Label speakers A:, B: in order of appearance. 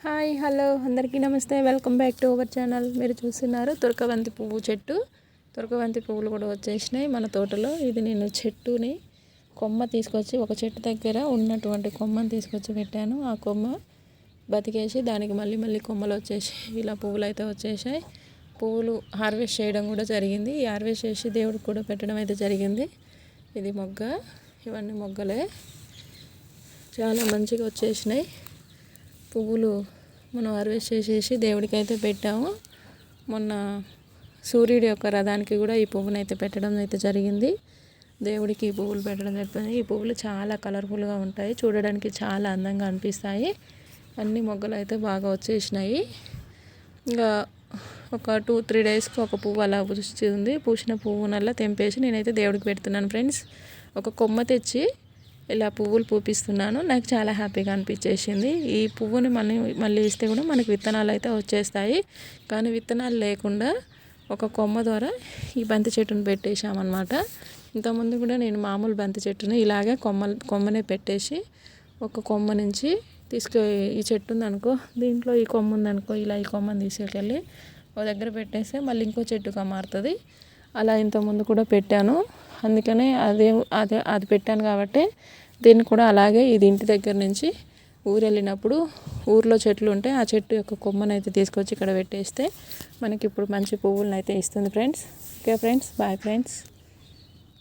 A: Hi hello అందరికీ నమస్తే. Welcome back to our channel. మీరు చూస్తున్నారు తురకబంతి పువ్వు చెట్టు. తురకబంతి పువ్వులు కూడా వచ్చేసినాయి మన తోటలో. ఇది నేను చెట్టుని కొమ్మ తీసుకొచ్చి ఒక చెట్టు దగ్గర ఉన్నటువంటి కొమ్మని తీసుకొచ్చి పెట్టాను. ఆ కొమ్మ బతికేసి దానికి మళ్ళీ కొమ్మలు వచ్చేసి ఇలా పువ్వులు అయితే వచ్చేసాయి. పువ్వులు హార్వెస్ట్ చేయడం కూడా జరిగింది. ఈ హార్వెస్ట్ చేసి దేవుడికి కూడా పెట్టడం అయితే జరిగింది. ఇది మొగ్గ, ఇవన్నీ మొగ్గలే, చాలా మంచిగా వచ్చేసినాయి పువ్వులు. మనం హార్వెస్ట్ చేసేసి దేవుడికి అయితే పెట్టాము. మొన్న సూర్యుడి యొక్క రథానికి కూడా ఈ పువ్వును అయితే పెట్టడం అయితే జరిగింది. దేవుడికి ఈ పువ్వులు పెట్టడం జరుగుతుంది. ఈ పువ్వులు చాలా కలర్ఫుల్గా ఉంటాయి, చూడడానికి చాలా అందంగా అనిపిస్తాయి. అన్ని మొగ్గలు అయితే బాగా వచ్చేసినాయి. ఇంకా ఒక 2-3 డేస్కి ఒక పువ్వు అలా పూస్తుంది. పూసిన పువ్వునల్లా తెంపేసి నేనైతే దేవుడికి పెడుతున్నాను ఫ్రెండ్స్. ఒక కొమ్మ తెచ్చి ఇలా పువ్వులు పూపిస్తున్నాను. నాకు చాలా హ్యాపీగా అనిపించేసింది. ఈ పువ్వుని మళ్ళీ ఇస్తే కూడా మనకి విత్తనాలు అయితే వచ్చేస్తాయి. కానీ విత్తనాలు లేకుండా ఒక కొమ్మ ద్వారా ఈ బంతి చెట్టును పెట్టేశామన్నమాట. ఇంతకుముందు కూడా నేను మామూలు బంతి చెట్టుని ఇలాగే కొమ్మనే పెట్టేసి ఒక కొమ్మ నుంచి ఈ చెట్టు ఉందనుకో, దీంట్లో ఈ కొమ్మ ఉందనుకో, ఇలా ఈ కొమ్మని తీసుకెళ్ళి ఒక దగ్గర పెట్టేస్తే మళ్ళీ ఇంకో చెట్టుగా మారుతుంది. అలా ఇంతకుముందు కూడా పెట్టాను. అందుకనే అది పెట్టాను కాబట్టి దీన్ని కూడా అలాగే ఇది ఇంటి దగ్గర నుంచి ఊరు వెళ్ళినప్పుడు ఊర్లో చెట్లు ఉంటే ఆ చెట్టు యొక్క కొమ్మను అయితే తీసుకొచ్చి ఇక్కడ పెట్టేస్తే మనకి ఇప్పుడు మంచి పువ్వులను అయితే ఇస్తుంది friends. Okay friends, boy friends.